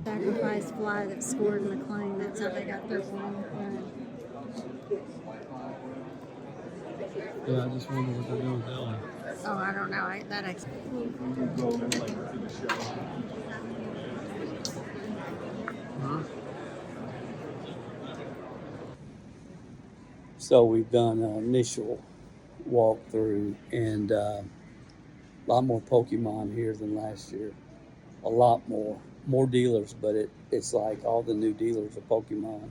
Sacrifice fly that scored McLean. That's how they got their win. Yeah, I just wonder what they're doing with Elly. Oh, I don't know. That So we've done an initial walkthrough, and a lot more Pokemon here than last year. A lot more dealers, but it's like all the new dealers are Pokemon.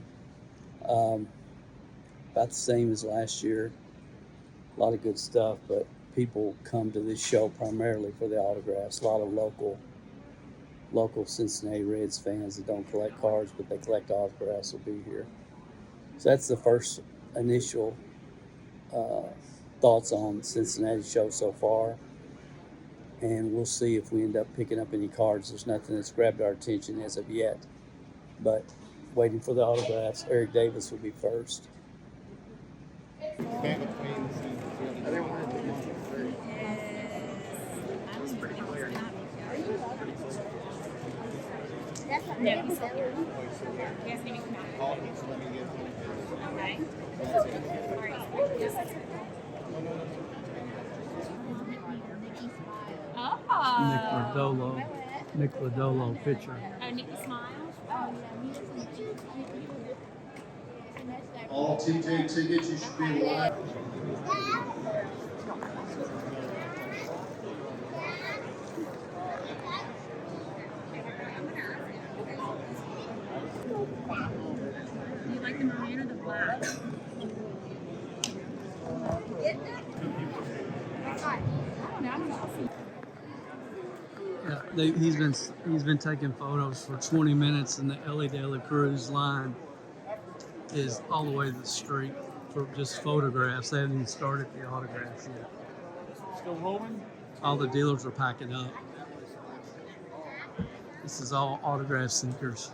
About the same as last year. A lot of good stuff, but people come to this show primarily for the autographs. A lot of local Cincinnati Reds fans that don't collect cards, but they collect autographs will be here. So that's the first initial thoughts on the Cincinnati show so far. And we'll see if we end up picking up any cards. There's nothing that's grabbed our attention as of yet. But waiting for the autographs. Eric Davis will be first. Nick Lodolo pitcher. Oh, Nikki Smiles. All TJ tickets, you should be live. Do you like the maroon or the black? Yeah, he's been taking photos for 20 minutes, and the Elly De La Cruz line is all the way to the street for just photographs. They haven't even started the autographs yet. Still rolling? All the dealers are packing up. This is all autograph seekers.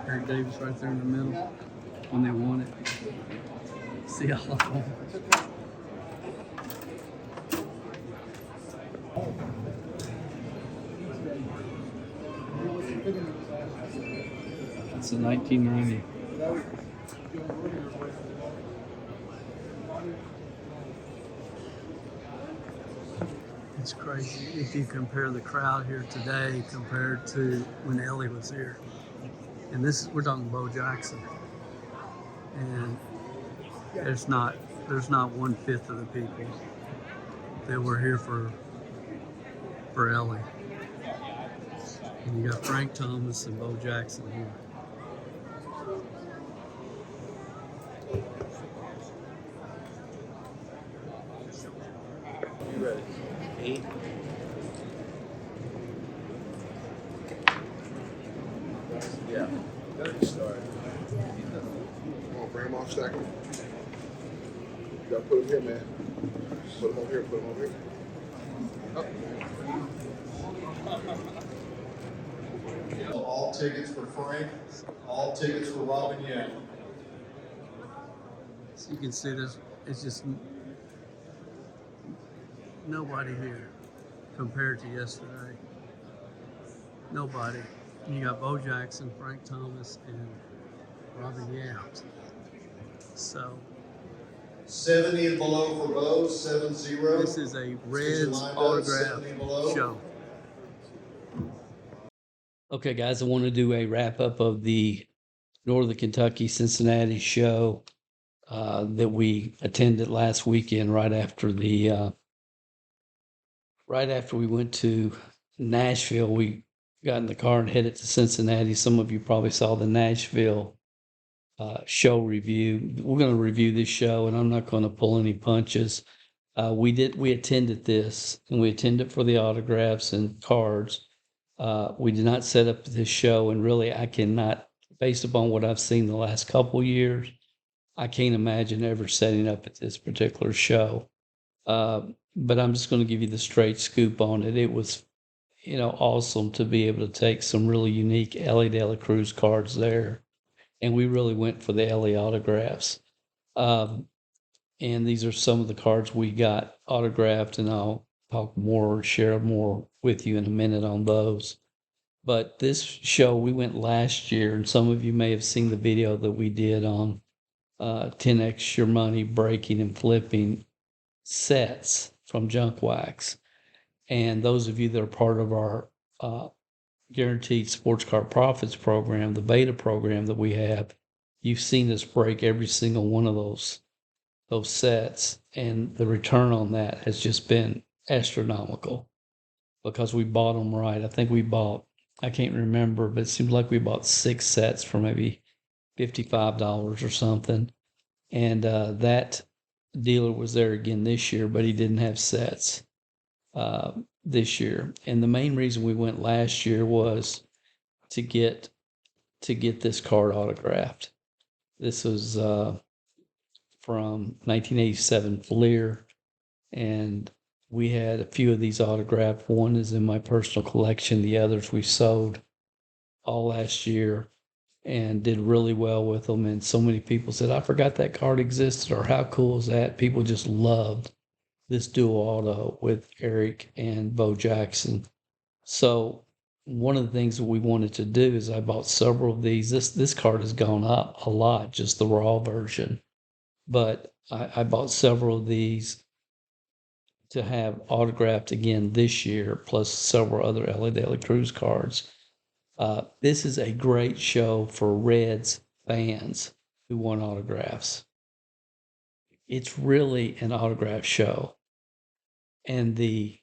Eric Davis right there in the middle when they won it. See all of them. It's a 1990. It's crazy if you compare the crowd here today compared to when Elly was here. And we're talking Bo Jackson. And there's not 1/5 of the people that were here for Elly. And you got Frank Thomas and Bo Jackson here. You ready? 8. Yeah. That'll start. Come on, bring him off second. You gotta put him here, man. Put him over here, put him over here. Oh. All tickets for Frank, all tickets for Robin Yount. So you can see this, it's just nobody here compared to yesterday. Nobody. You got Bo Jackson, Frank Thomas, and Robin Yount. So 70 and below for Bo, 7-0. this is a Reds autograph show. Okay, guys, I want to do a wrap up of the Northern Kentucky Cincinnati show that we attended last weekend right after we went to Nashville. We got in the car and headed to Cincinnati. Some of you probably saw the Nashville show review. We're going to review this show, and I'm not going to pull any punches. We attended this, and we attended for the autographs and cards. We did not set up this show, and really I cannot, based upon what I've seen the last couple years, I can't imagine ever setting up at this particular show. But I'm just going to give you the straight scoop on it. It was, awesome to be able to take some really unique Elly De La Cruz cards there. And we really went for the Elly autographs. Um, and these are some of the cards we got autographed, and I'll talk more, share more with you in a minute on those. But this show, we went last year, and some of you may have seen the video that we did on 10x your money breaking and flipping sets from Junk Wax. And those of you that are part of our Guaranteed Sports Car Profits program, the beta program that we have, you've seen us break every single one of those sets, and the return on that has just been astronomical because we bought them right. I think we bought, I can't remember, but it seems like we bought 6 sets for maybe $55 or something. And that dealer was there again this year, but he didn't have sets this year. And the main reason we went last year was to get this card autographed. This was from 1987 Fleer, and we had a few of these autographed. One is in my personal collection. The others we sold all last year and did really well with them. And so many people said, I forgot that card existed, or how cool is that? People just loved this dual auto with Eric and Bo Jackson. So one of the things that we wanted to do is I bought several of these. This card has gone up a lot, just the raw version. But I bought several of these to have autographed again this year, plus several other Elly De La Cruz cards. This is a great show for Reds fans who want autographs. It's really an autograph show. And the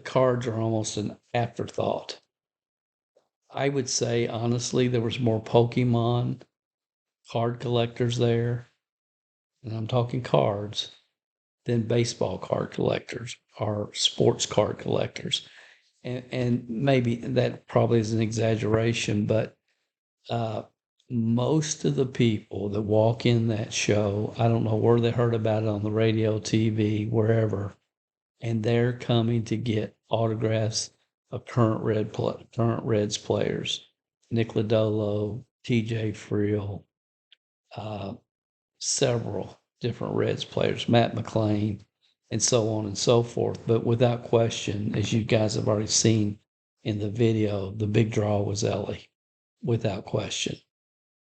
cards are almost an afterthought. I would say, honestly, there was more Pokemon card collectors there, and I'm talking cards, than baseball card collectors or sports card collectors. And maybe that probably is an exaggeration, but most of the people that walk in that show, I don't know where they heard about it, on the radio, TV, wherever, and they're coming to get autographs of current Reds players, Nick Lodolo, TJ Friel, several different Reds players, Matt McLean, and so on and so forth. But without question, as you guys have already seen in the video, the big draw was Elly, without question.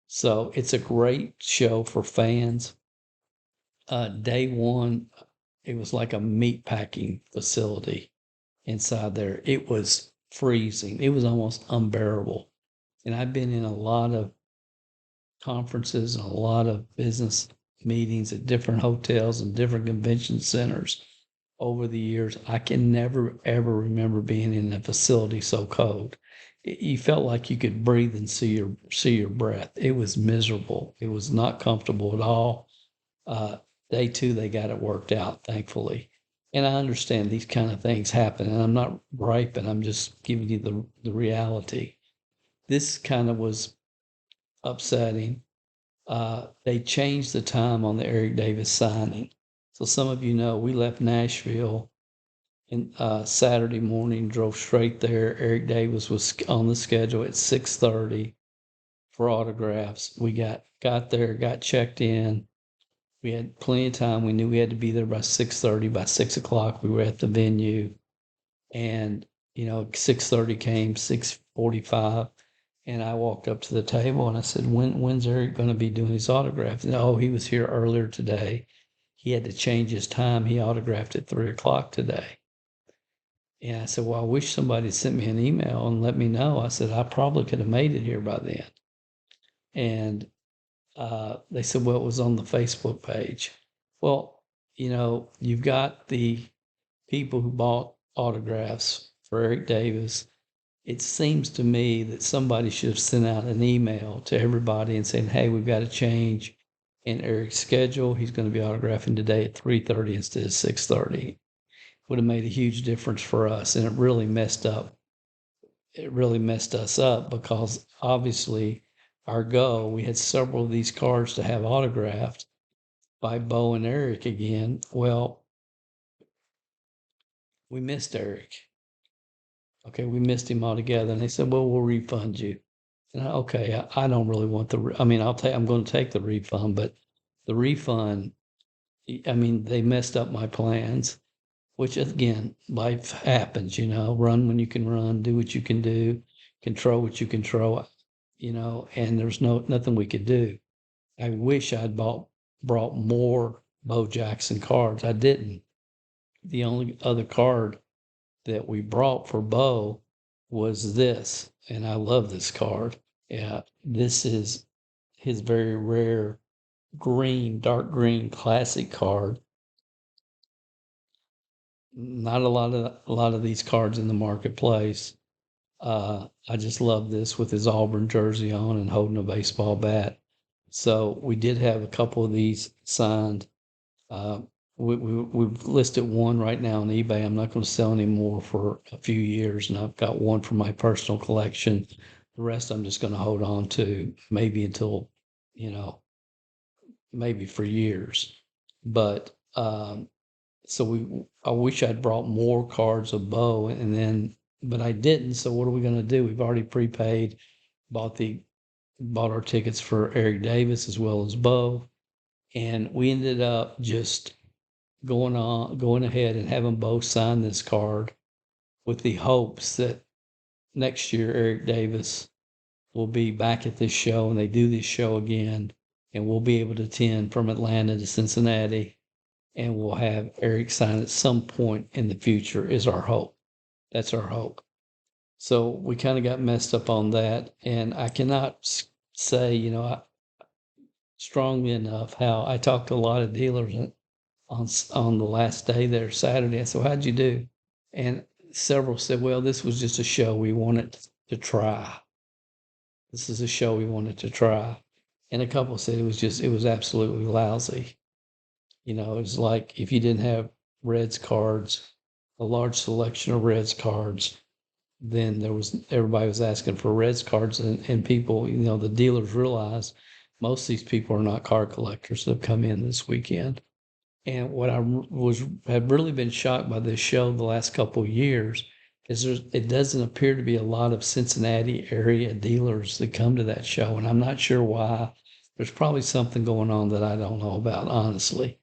So it's a great show for fans. Day one, it was like a meat packing facility inside there. It was freezing. It was almost unbearable. And I've been in a lot of conferences and a lot of business meetings at different hotels and different convention centers over the years. I can never, ever remember being in a facility so cold. You felt like you could breathe and see your breath. It was miserable. It was not comfortable at all. Day two, they got it worked out, thankfully. And I understand these kind of things happen, and I'm not griping. I'm just giving you the reality. This kind of was upsetting. They changed the time on the Eric Davis signing. So some of you know we left Nashville in Saturday morning, drove straight there. Eric Davis was on the schedule at 6:30 for autographs. We got there, got checked in. We had plenty of time. We knew we had to be there by 6:30. By 6 o'clock, we were at the venue. And, 6:30 came, 6:45. And I walked up to the table and I said, when's Eric going to be doing his autographs? And, oh, he was here earlier today. He had to change his time. He autographed at 3 o'clock today. And I said, well, I wish somebody sent me an email and let me know. I said, I probably could have made it here by then. And they said, well, it was on the Facebook page. Well, you've got the people who bought autographs for Eric Davis. It seems to me that somebody should have sent out an email to everybody and saying, hey, we've got to change in Eric's schedule. He's going to be autographing today at 3:30 instead of 6:30. Would have made a huge difference for us. And it really messed us up because obviously our goal, we had several of these cards to have autographed by Bo and Eric again. Well, we missed Eric. Okay, we missed him altogether. And they said, well, we'll refund you. And I don't really want I'm going to take the refund, but the refund, they messed up my plans, which again, life happens, run when you can run, do what you can do, control what you control, and there's nothing we could do. I wish I'd brought more Bo Jackson cards. I didn't. The only other card that we brought for Bo was this, and I love this card. Yeah, this is his very rare dark green classic card. Not a lot of these cards in the marketplace. I just love this with his Auburn jersey on and holding a baseball bat. So we did have a couple of these signed. We've listed one right now on eBay. I'm not going to sell any more for a few years, and I've got one for my personal collection. The rest I'm just going to hold on to, maybe until, maybe for years. But I wish I'd brought more cards of Bo, but I didn't. So what are we going to do? We've already prepaid, bought our tickets for Eric Davis as well as Bo, and we ended up just going ahead and having Bo sign this card with the hopes that next year Eric Davis will be back at this show and they do this show again, and we'll be able to attend from Atlanta to Cincinnati, and we'll have Eric sign at some point in the future is our hope. That's our hope. So we kind of got messed up on that, and I cannot say, strongly enough how I talked to a lot of dealers on the last day there, Saturday. I said, well, how'd you do? And several said, well, this was just a show we wanted to try. This is a show we wanted to try. And a couple said it was absolutely lousy. It was like if you didn't have Reds cards, a large selection of Reds cards, then everybody was asking for Reds cards, and people, the dealers realized most of these people are not card collectors that have come in this weekend. And what I have really been shocked by this show the last couple of years is it doesn't appear to be a lot of Cincinnati area dealers that come to that show, and I'm not sure why. There's probably something going on that I don't know about, honestly.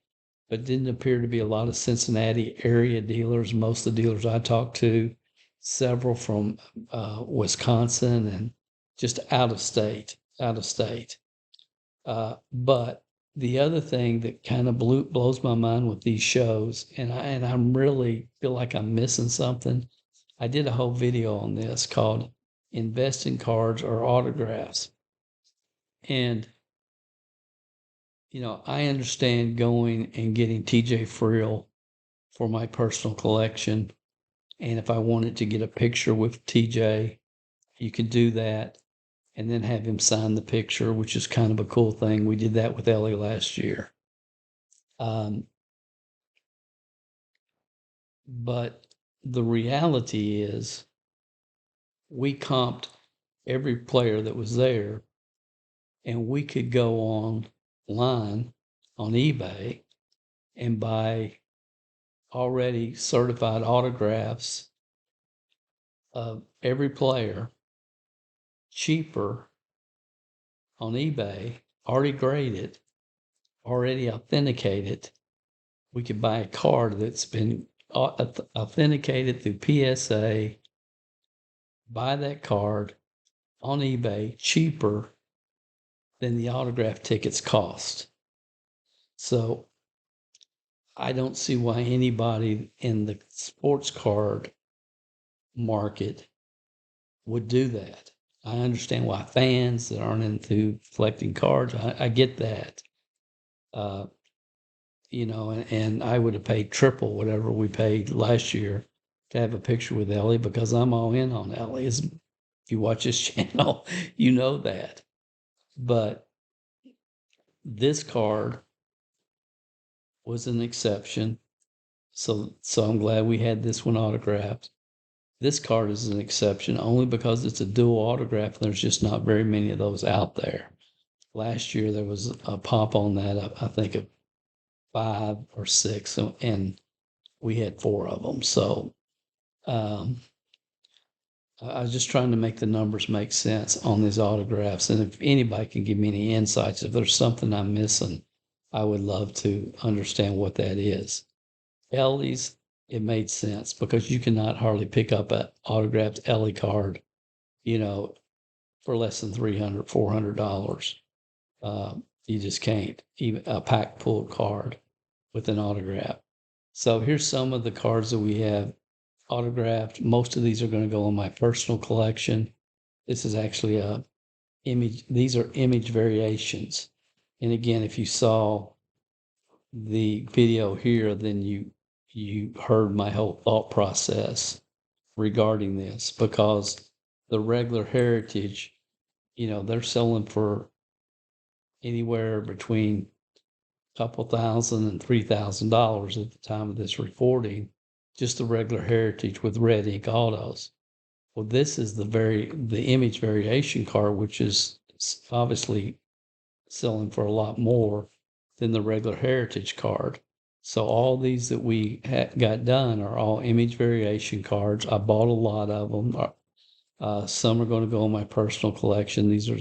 But it didn't appear to be a lot of Cincinnati area dealers. Most of the dealers I talked to, several from Wisconsin and just out of state. But the other thing that kind of blows my mind with these shows, and I really feel like I'm missing something. I did a whole video on this called "Invest in Cards or Autographs," and I understand going and getting TJ Friel for my personal collection, and if I wanted to get a picture with TJ, you could do that, and then have him sign the picture, which is kind of a cool thing. We did that with Elly last year. But the reality is we comped every player that was there, and we could go online on eBay and buy already certified autographs of every player cheaper on eBay, already graded, already authenticated. We could buy a card that's been authenticated through PSA, buy that card on eBay cheaper than the autograph tickets cost. So I don't see why anybody in the sports card market would do that. I understand why fans that aren't into collecting cards, I get that. And I would have paid triple whatever we paid last year to have a picture with Elly, because I'm all in on Elly. If you watch his channel, you know that. But this card was an exception. So I'm glad we had this one autographed. This card is an exception only because it's a dual autograph, and there's just not very many of those out there. Last year there was a pop on that, I think of 5 or 6, and we had 4 of them. So Um, I was just trying to make the numbers make sense on these autographs. And if anybody can give me any insights, if there's something I'm missing, I would love to understand what that is. Elly's, it made sense because you cannot hardly pick up an autographed Elly card, for less than $300, $400. You just can't. Even a pack pulled card with an autograph. So here's some of the cards that we have autographed. Most of these are going to go in my personal collection. This is actually a image. These are image variations. And again, if you saw the video here, then you heard my whole thought process regarding this, because the regular heritage, they're selling for anywhere between a couple thousand and $3,000 at the time of this recording, just the regular heritage with red ink autos. Well, this is the image variation card, which is obviously selling for a lot more than the regular heritage card. So all these that we got done are all image variation cards. I bought a lot of them. Some are going to go in my personal collection. These are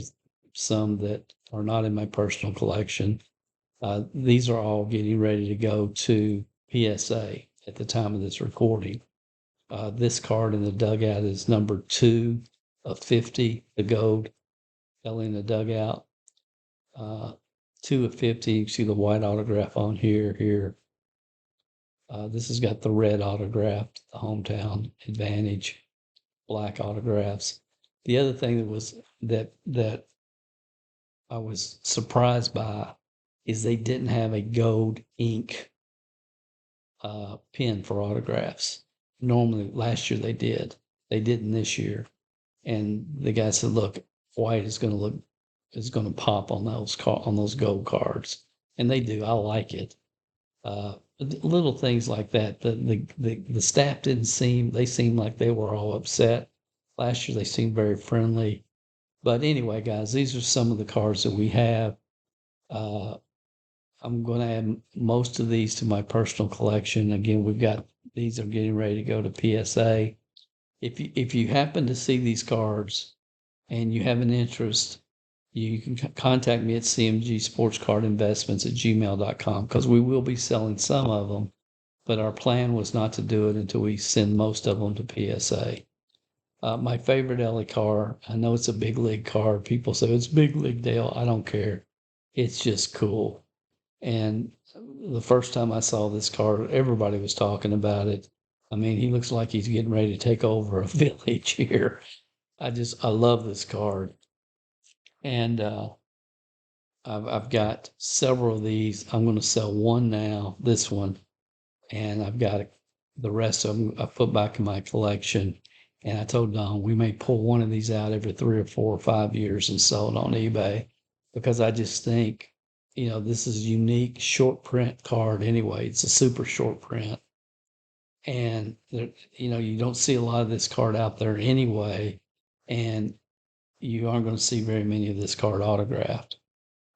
some that are not in my personal collection. These are all getting ready to go to PSA at the time of this recording. This card in the dugout is number 2 of 50, the gold Elly in the dugout. 2 of 50. You can see the white autograph on here. This has got the red autograph, the hometown advantage, black autographs. The other thing that I was surprised by is they didn't have a gold ink pen for autographs. Normally, last year they did. They didn't this year. And the guy said, "Look, white is going to pop on those gold cards," and they do. I like it. Little things like that. The staff they seemed like they were all upset. Last year they seemed very friendly. But anyway, guys, these are some of the cards that we have. I'm going to add most of these to my personal collection. Again, these are getting ready to go to PSA. If you happen to see these cards and you have an interest, you can contact me at cmgsportscardinvestments@gmail.com, because we will be selling some of them, but our plan was not to do it until we send most of them to PSA. My favorite Elly card, I know it's a big league card. People say it's big league, Dale. I don't care. It's just cool. And the first time I saw this card, everybody was talking about it. I mean, he looks like he's getting ready to take over a village here. I love this card. And I've got several of these. I'm going to sell one now, this one, and I've got the rest of them I put back in my collection. And I told Don we may pull one of these out every 3 or 4 or 5 years and sell it on eBay, because I just think, this is a unique short print card anyway. It's a super short print. And, you don't see a lot of this card out there anyway. And you aren't going to see very many of this card autographed.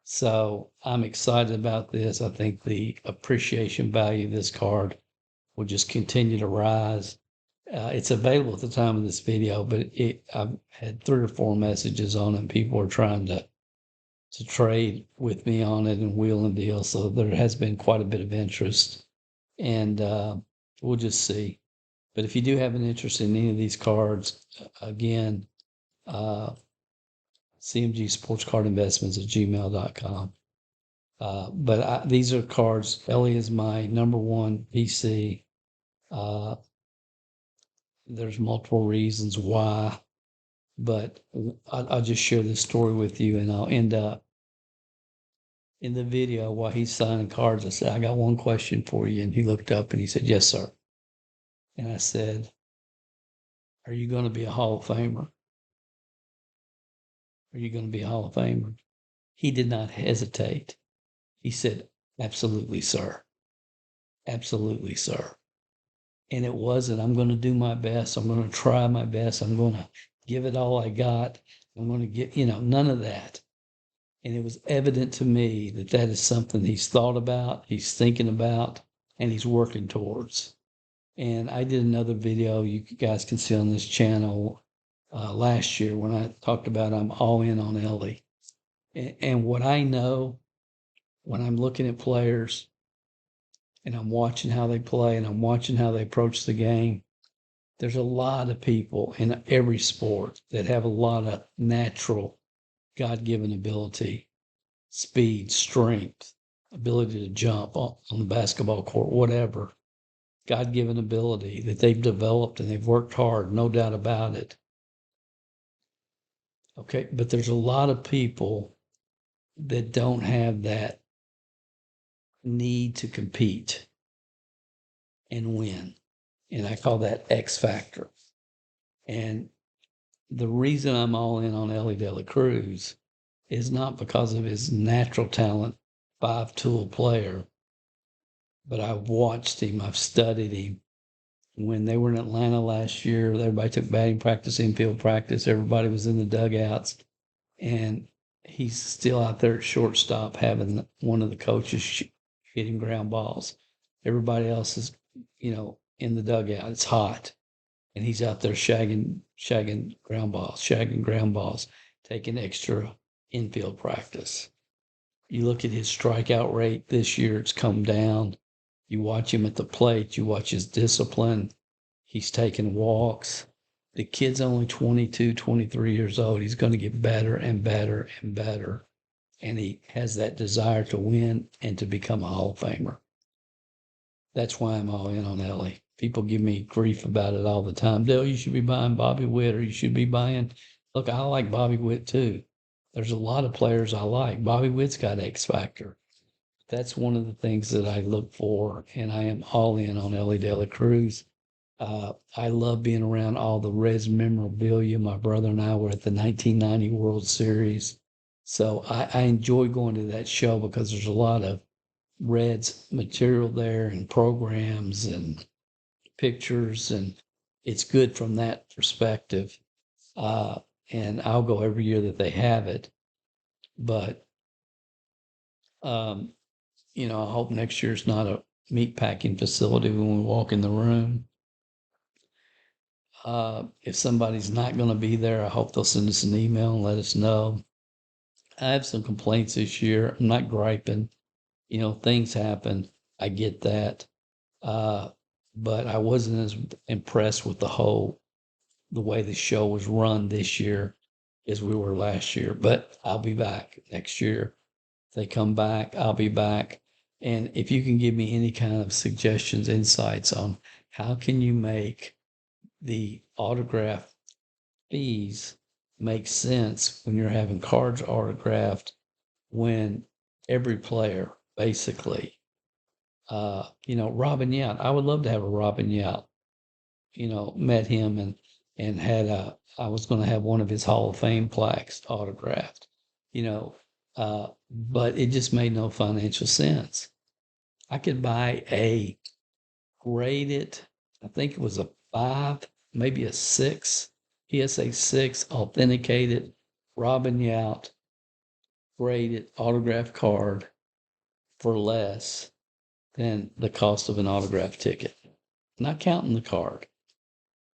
So I'm excited about this. I think the appreciation value of this card will just continue to rise. It's available at the time of this video, but I've had 3 or 4 messages on it. People are trying to trade with me on it and wheel and deal. So there has been quite a bit of interest, and we'll just see. But if you do have an interest in any of these cards, again, cmgsportscardinvestments@gmail.com. But these are cards. Elly is my number 1 PC. There's multiple reasons why, but I'll just share this story with you, and I'll end up in the video while he's signing cards. I said, "I got one question for you." And he looked up and he said, "Yes, sir." And I said, "Are you going to be a Hall of Famer? Are you going to be a Hall of Famer?" He did not hesitate. He said, "Absolutely, sir. Absolutely, sir." And it wasn't, "I'm going to do my best. I'm going to try my best. I'm going to give it all I got. I'm going to get," none of that. And it was evident to me that is something he's thought about, he's thinking about, and he's working towards. And I did another video you guys can see on this channel last year when I talked about I'm all in on Elly. And what I know when I'm looking at players and I'm watching how they play and I'm watching how they approach the game, there's a lot of people in every sport that have a lot of natural God-given ability, speed, strength, ability to jump on the basketball court, whatever. God-given ability that they've developed and they've worked hard, no doubt about it. Okay, but there's a lot of people that don't have that need to compete and win. And I call that X factor. And the reason I'm all in on Elly De La Cruz is not because of his natural talent, 5-tool player, but I've watched him, I've studied him. When they were in Atlanta last year, everybody took batting practice, infield practice, everybody was in the dugouts, and he's still out there at shortstop having one of the coaches hitting ground balls. Everybody else is, in the dugout. It's hot. And he's out there shagging ground balls, taking extra infield practice. You look at his strikeout rate this year, it's come down. You watch him at the plate, you watch his discipline. He's taking walks. The kid's only 22, 23 years old. He's going to get better and better and better. And he has that desire to win and to become a Hall of Famer. That's why I'm all in on Elly. People give me grief about it all the time. Dale, you should be buying Bobby Witt, or you should be buying. Look, I like Bobby Witt too. There's a lot of players I like. Bobby Witt's got X factor. That's one of the things that I look for, and I am all in on Elly De La Cruz. I love being around all the Reds memorabilia. My brother and I were at the 1990 World Series. So I enjoy going to that show because there's a lot of Reds material there and programs and pictures, and it's good from that perspective. And I'll go every year that they have it. But, I hope next year's not a meat packing facility when we walk in the room. If somebody's not going to be there, I hope they'll send us an email and let us know. I have some complaints this year. I'm not griping. Things happen. I get that. But I wasn't as impressed with the way the show was run this year as we were last year. But I'll be back next year. If they come back, I'll be back. And if you can give me any kind of suggestions, insights on how can you make the autograph fees make sense when you're having cards autographed, when every player basically, Robin Yount, I would love to have a Robin Yount, met him and had I was going to have one of his Hall of Fame plaques autographed, but it just made no financial sense. I could buy a graded, I think it was a 5, maybe a 6, PSA 6 authenticated Robin Yount graded autograph card for less than the cost of an autograph ticket, not counting the card.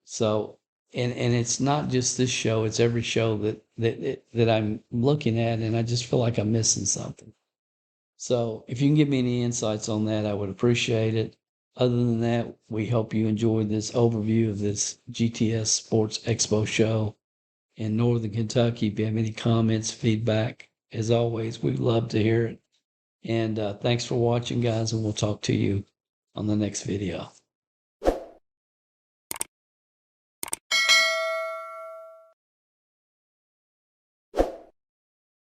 So, and it's not just this show, it's every show that I'm looking at, and I just feel like I'm missing something. So if you can give me any insights on that, I would appreciate it. Other than that, we hope you enjoyed this overview of this GTS Sports Expo show in Northern Kentucky. If you have any comments, feedback, as always, we'd love to hear it. And thanks for watching, guys, and we'll talk to you on the next video.